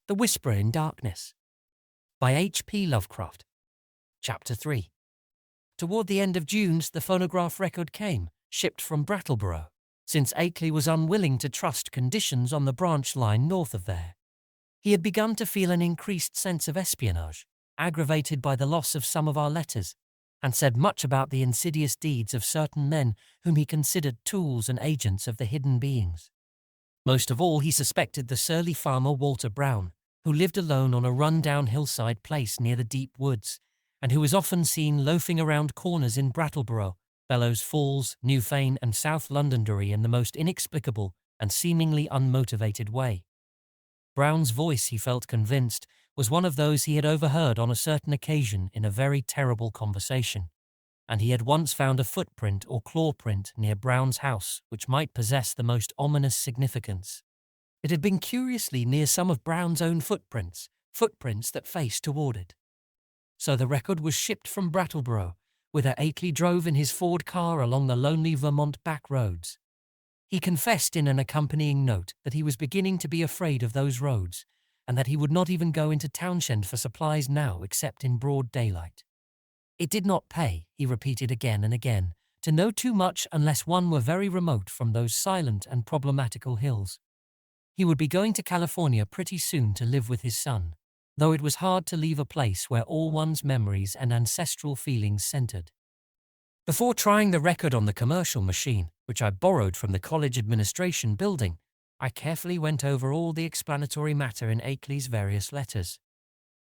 The Whisperer in Darkness by H.P. Lovecraft. Chapter 3. Toward the end of June, the phonograph record came, shipped from Brattleboro, since Akeley was unwilling to trust conditions on the branch line north of there. He had begun to feel an increased sense of espionage, aggravated by the loss of some of our letters, and said much about the insidious deeds of certain men whom he considered tools and agents of the hidden beings. Most of all, he suspected the surly farmer Walter Brown, who lived alone on a run-down hillside place near the deep woods, and who was often seen loafing around corners in Brattleboro, Bellows Falls, Newfane, and South Londonderry in the most inexplicable and seemingly unmotivated way. Brown's voice, he felt convinced, was one of those he had overheard on a certain occasion in a very terrible conversation, and he had once found a footprint or claw print near Brown's house which might possess the most ominous significance. It had been curiously near some of Brown's own footprints that faced toward it. So the record was shipped from Brattleboro, whither Akeley drove in his Ford car along the lonely Vermont back roads. He confessed in an accompanying note that he was beginning to be afraid of those roads, and that he would not even go into Townshend for supplies now except in broad daylight. It did not pay, he repeated again and again, to know too much unless one were very remote from those silent and problematical hills. He would be going to California pretty soon to live with his son, though it was hard to leave a place where all one's memories and ancestral feelings centered. Before trying the record on the commercial machine, which I borrowed from the college administration building, I carefully went over all the explanatory matter in Akeley's various letters.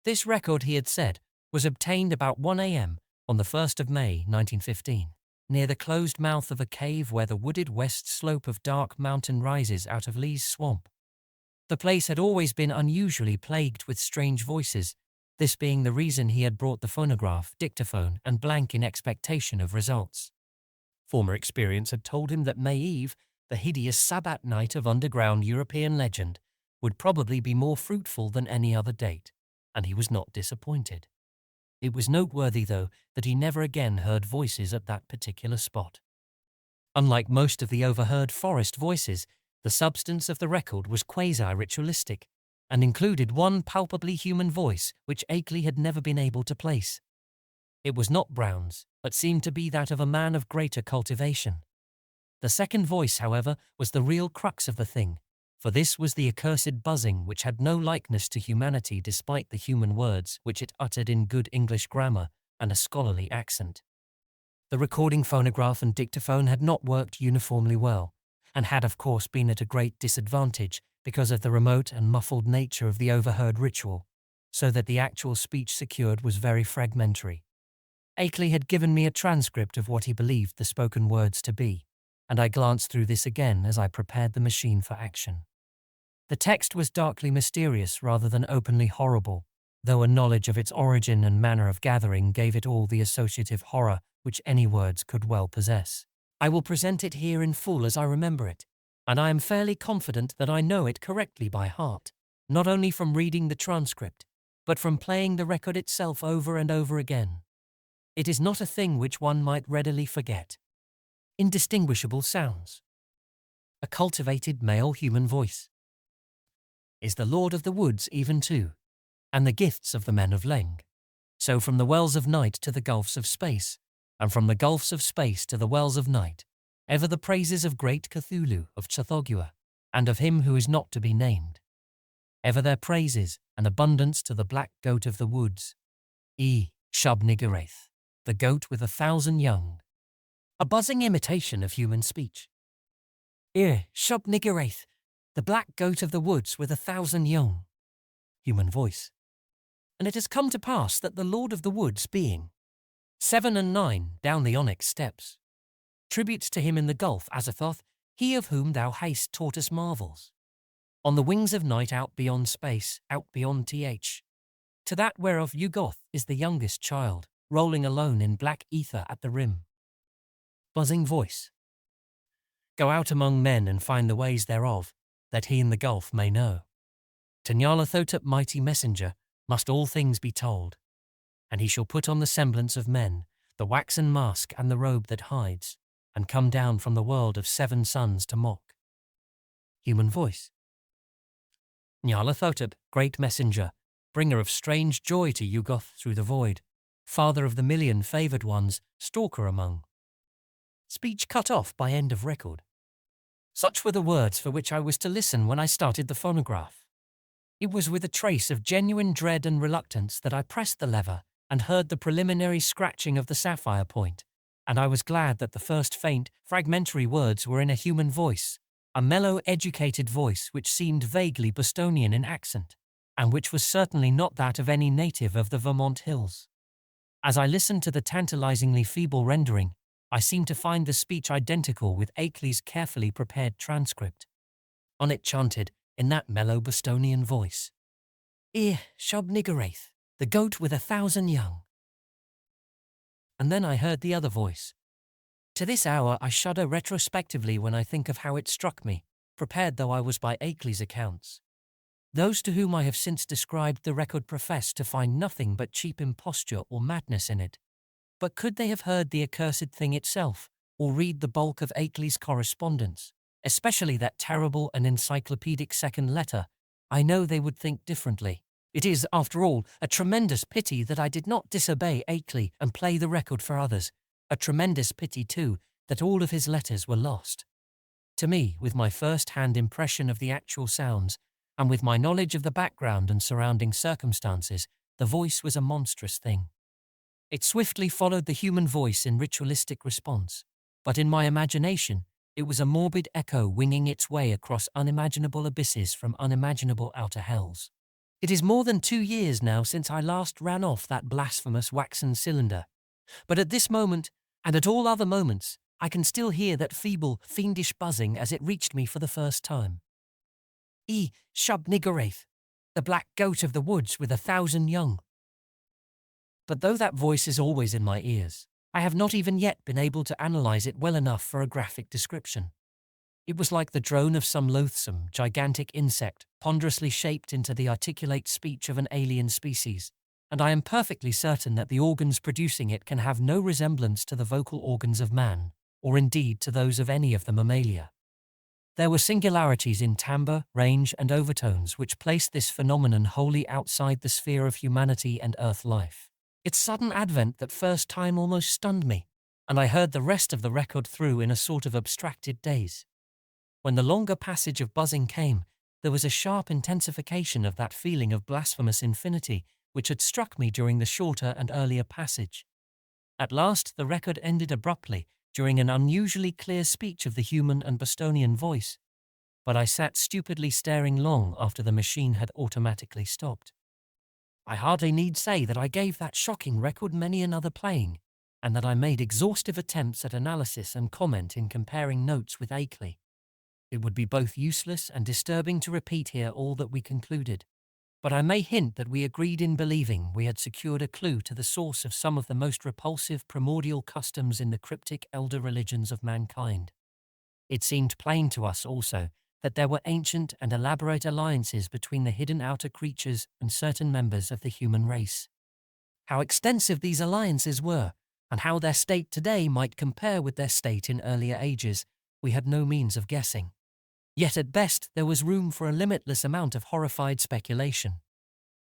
This record, he had said, was obtained about 1 a.m. on the 1st of May, 1915, near the closed mouth of a cave where the wooded west slope of dark mountain rises out of Lee's Swamp. The place had always been unusually plagued with strange voices, this being the reason he had brought the phonograph, dictaphone, and blank in expectation of results. Former experience had told him that May Eve, the hideous Sabbath night of underground European legend, would probably be more fruitful than any other date, and he was not disappointed. It was noteworthy, though, that he never again heard voices at that particular spot. Unlike most of the overheard forest voices, the substance of the record was quasi-ritualistic, and included one palpably human voice which Akeley had never been able to place. It was not Brown's, but seemed to be that of a man of greater cultivation. The second voice, however, was the real crux of the thing, for this was the accursed buzzing which had no likeness to humanity despite the human words which it uttered in good English grammar and a scholarly accent. The recording phonograph and dictaphone had not worked uniformly well, and had of course been at a great disadvantage because of the remote and muffled nature of the overheard ritual, so that the actual speech secured was very fragmentary. Akeley had given me a transcript of what he believed the spoken words to be, and I glanced through this again as I prepared the machine for action. The text was darkly mysterious rather than openly horrible, though a knowledge of its origin and manner of gathering gave it all the associative horror which any words could well possess. I will present it here in full as I remember it, and I am fairly confident that I know it correctly by heart, not only from reading the transcript, but from playing the record itself over and over again. It is not a thing which one might readily forget. Indistinguishable sounds. A cultivated male human voice. Is the Lord of the Woods even too, and the gifts of the men of Leng. So from the wells of night to the gulfs of space, and from the gulfs of space to the wells of night, ever the praises of great Cthulhu of Cthulhu, and of him who is not to be named. Ever their praises and abundance to the black goat of the woods, Shub-Niggurath, the goat with 1,000 young. A buzzing imitation of human speech. Shub-Niggurath, the black goat of the woods with 1,000 young. Human voice. And it has come to pass that the Lord of the Woods being 7 and 9 down the onyx steps, tributes to him in the gulf Azathoth, he of whom thou hast taught us marvels. On the wings of night out beyond space, out beyond to that whereof Yugoth is the youngest child, rolling alone in black ether at the rim. Buzzing voice. Go out among men and find the ways thereof, that he in the gulf may know. To Nyarlathotep mighty messenger must all things be told, and he shall put on the semblance of men, the waxen mask and the robe that hides, and come down from the world of 7 suns to mock. Human voice. Nyarlathotep, great messenger, bringer of strange joy to Yugoth through the void, father of the million favoured ones, stalker among. Speech cut off by end of record. Such were the words for which I was to listen when I started the phonograph. It was with a trace of genuine dread and reluctance that I pressed the lever and heard the preliminary scratching of the sapphire point, and I was glad that the first faint, fragmentary words were in a human voice, a mellow, educated voice which seemed vaguely Bostonian in accent, and which was certainly not that of any native of the Vermont hills. As I listened to the tantalizingly feeble rendering, I seemed to find the speech identical with Akeley's carefully prepared transcript. On it chanted, in that mellow Bostonian voice, Shobnigarath, the goat with 1,000 young. And then I heard the other voice. To this hour I shudder retrospectively when I think of how it struck me, prepared though I was by Akeley's accounts. Those to whom I have since described the record profess to find nothing but cheap imposture or madness in it. But could they have heard the accursed thing itself, or read the bulk of Akeley's correspondence, especially that terrible and encyclopedic second letter, I know they would think differently. It is, after all, a tremendous pity that I did not disobey Akeley and play the record for others. A tremendous pity, too, that all of his letters were lost. To me, with my first-hand impression of the actual sounds, and with my knowledge of the background and surrounding circumstances, the voice was a monstrous thing. It swiftly followed the human voice in ritualistic response, but in my imagination, it was a morbid echo winging its way across unimaginable abysses from unimaginable outer hells. It is more than 2 years now since I last ran off that blasphemous waxen cylinder, but at this moment, and at all other moments, I can still hear that feeble, fiendish buzzing as it reached me for the first time. Shubnigarath, the black goat of the woods with 1,000 young. But though that voice is always in my ears, I have not even yet been able to analyze it well enough for a graphic description. It was like the drone of some loathsome, gigantic insect, ponderously shaped into the articulate speech of an alien species, and I am perfectly certain that the organs producing it can have no resemblance to the vocal organs of man, or indeed to those of any of the mammalia. There were singularities in timbre, range, and overtones which placed this phenomenon wholly outside the sphere of humanity and earth life. Its sudden advent that first time almost stunned me, and I heard the rest of the record through in a sort of abstracted daze. When the longer passage of buzzing came, there was a sharp intensification of that feeling of blasphemous infinity which had struck me during the shorter and earlier passage. At last the record ended abruptly during an unusually clear speech of the human and Bostonian voice, but I sat stupidly staring long after the machine had automatically stopped. I hardly need say that I gave that shocking record many another playing, and that I made exhaustive attempts at analysis and comment in comparing notes with Akeley. It would be both useless and disturbing to repeat here all that we concluded, but I may hint that we agreed in believing we had secured a clue to the source of some of the most repulsive primordial customs in the cryptic elder religions of mankind. It seemed plain to us also that there were ancient and elaborate alliances between the hidden outer creatures and certain members of the human race. How extensive these alliances were, and how their state today might compare with their state in earlier ages, we had no means of guessing. Yet at best there was room for a limitless amount of horrified speculation.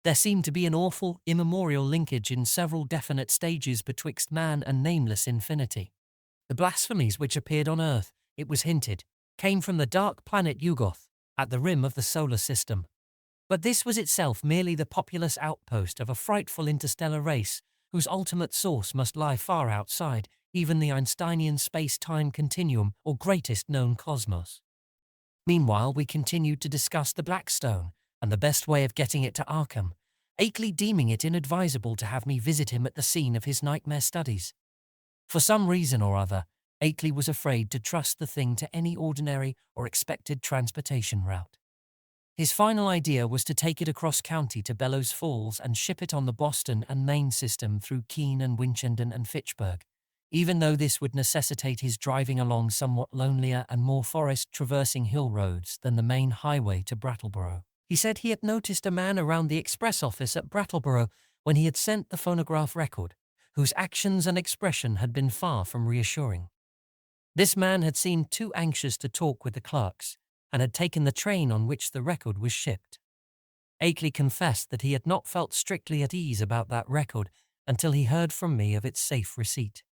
There seemed to be an awful, immemorial linkage in several definite stages betwixt man and nameless infinity. The blasphemies which appeared on Earth, it was hinted, came from the dark planet Yugoth, at the rim of the solar system. But this was itself merely the populous outpost of a frightful interstellar race whose ultimate source must lie far outside even the Einsteinian space-time continuum or greatest known cosmos. Meanwhile, we continued to discuss the Black Stone and the best way of getting it to Arkham, Akeley deeming it inadvisable to have me visit him at the scene of his nightmare studies. For some reason or other, Akeley was afraid to trust the thing to any ordinary or expected transportation route. His final idea was to take it across county to Bellows Falls and ship it on the Boston and Maine system through Keene and Winchendon and Fitchburg, even though this would necessitate his driving along somewhat lonelier and more forest-traversing hill roads than the main highway to Brattleboro. He said he had noticed a man around the express office at Brattleboro when he had sent the phonograph record, whose actions and expression had been far from reassuring. This man had seemed too anxious to talk with the clerks, and had taken the train on which the record was shipped. Akeley confessed that he had not felt strictly at ease about that record until he heard from me of its safe receipt.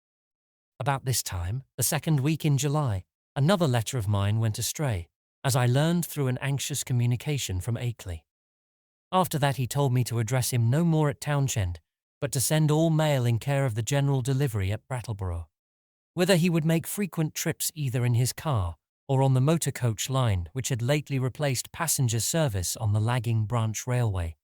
About this time, the second week in July, another letter of mine went astray, as I learned through an anxious communication from Akeley. After that he told me to address him no more at Townshend, but to send all mail in care of the general delivery at Brattleboro, whither he would make frequent trips either in his car or on the motor coach line which had lately replaced passenger service on the lagging branch railway.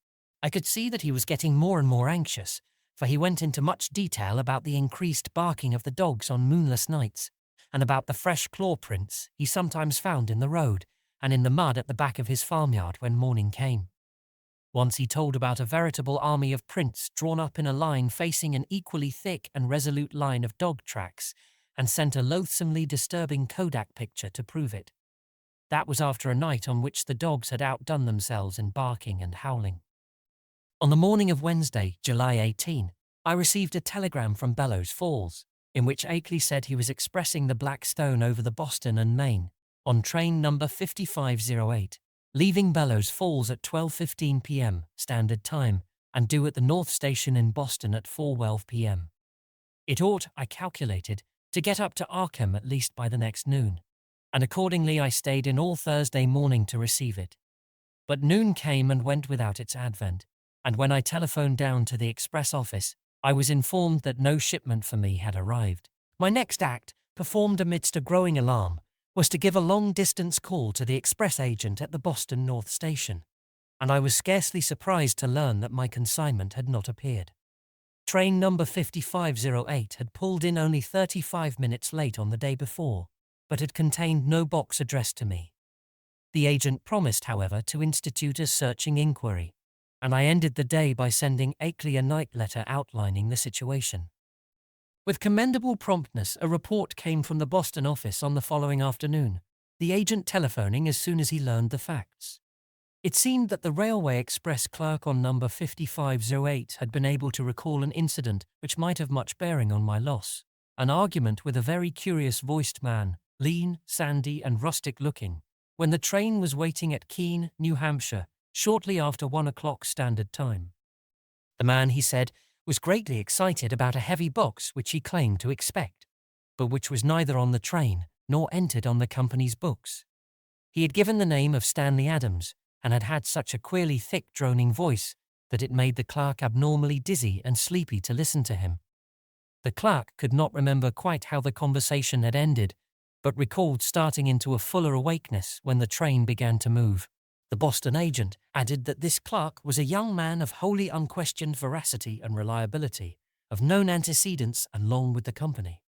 I could see that he was getting more and more anxious, for he went into much detail about the increased barking of the dogs on moonless nights, and about the fresh claw prints he sometimes found in the road and in the mud at the back of his farmyard when morning came. Once he told about a veritable army of prints drawn up in a line facing an equally thick and resolute line of dog tracks, and sent a loathsomely disturbing Kodak picture to prove it. That was after a night on which the dogs had outdone themselves in barking and howling. On the morning of Wednesday, July 18, I received a telegram from Bellows Falls, in which Akeley said he was expressing the Black Stone over the Boston and Maine, on train number 5508, leaving Bellows Falls at 12:15 p.m. Standard Time, and due at the North Station in Boston at 4:12 p.m. It ought, I calculated, to get up to Arkham at least by the next noon, and accordingly I stayed in all Thursday morning to receive it. But noon came and went without its advent, and when I telephoned down to the express office, I was informed that no shipment for me had arrived. My next act, performed amidst a growing alarm, was to give a long-distance call to the express agent at the Boston North Station, and I was scarcely surprised to learn that my consignment had not appeared. Train number 5508 had pulled in only 35 minutes late on the day before, but had contained no box addressed to me. The agent promised, however, to institute a searching inquiry, and I ended the day by sending Akeley a night letter outlining the situation. With commendable promptness, a report came from the Boston office on the following afternoon, the agent telephoning as soon as he learned the facts. It seemed that the railway express clerk on number 5508 had been able to recall an incident which might have much bearing on my loss, an argument with a very curious-voiced man, lean, sandy, and rustic-looking, when the train was waiting at Keene, New Hampshire, shortly after 1 o'clock Standard Time. The man, he said, was greatly excited about a heavy box which he claimed to expect, but which was neither on the train nor entered on the company's books. He had given the name of Stanley Adams, and had had such a queerly thick droning voice that it made the clerk abnormally dizzy and sleepy to listen to him. The clerk could not remember quite how the conversation had ended, but recalled starting into a fuller awakeness when the train began to move. The Boston agent added that this clerk was a young man of wholly unquestioned veracity and reliability, of known antecedents and long with the company.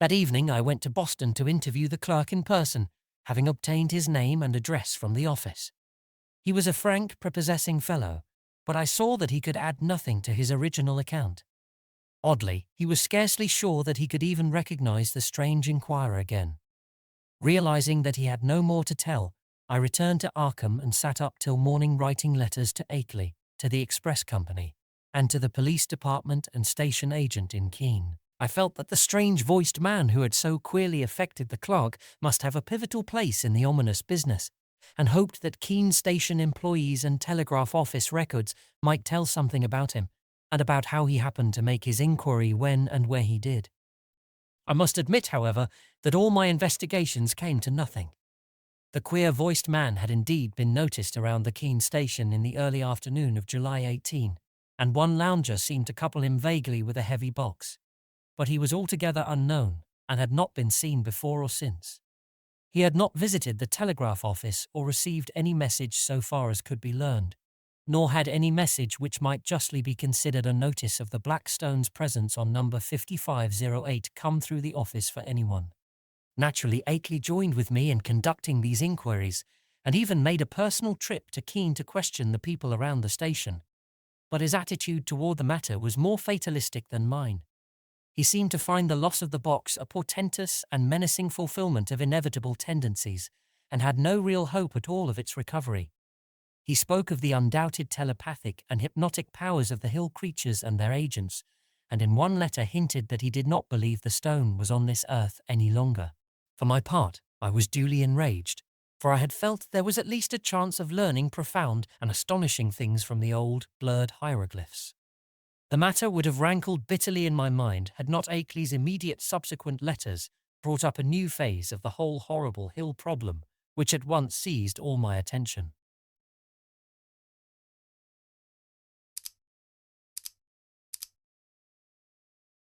That evening I went to Boston to interview the clerk in person, having obtained his name and address from the office. He was a frank, prepossessing fellow, but I saw that he could add nothing to his original account. Oddly, he was scarcely sure that he could even recognize the strange inquirer again. Realizing that he had no more to tell, I returned to Arkham and sat up till morning writing letters to Akeley, to the express company, and to the police department and station agent in Keene. I felt that the strange-voiced man who had so queerly affected the clerk must have a pivotal place in the ominous business, and hoped that Keene station employees and telegraph office records might tell something about him, and about how he happened to make his inquiry when and where he did. I must admit, however, that all my investigations came to nothing. The queer-voiced man had indeed been noticed around the Keene station in the early afternoon of July 18, and one lounger seemed to couple him vaguely with a heavy box, but he was altogether unknown, and had not been seen before or since. He had not visited the telegraph office or received any message so far as could be learned, nor had any message which might justly be considered a notice of the Black Stone's presence on number 5508 come through the office for anyone. Naturally, Akeley joined with me in conducting these inquiries, and even made a personal trip to Keene to question the people around the station. But his attitude toward the matter was more fatalistic than mine. He seemed to find the loss of the box a portentous and menacing fulfillment of inevitable tendencies, and had no real hope at all of its recovery. He spoke of the undoubted telepathic and hypnotic powers of the hill creatures and their agents, and in one letter hinted that he did not believe the stone was on this earth any longer. For my part, I was duly enraged, for I had felt there was at least a chance of learning profound and astonishing things from the old, blurred hieroglyphs. The matter would have rankled bitterly in my mind had not Akeley's immediate subsequent letters brought up a new phase of the whole horrible hill problem, which at once seized all my attention.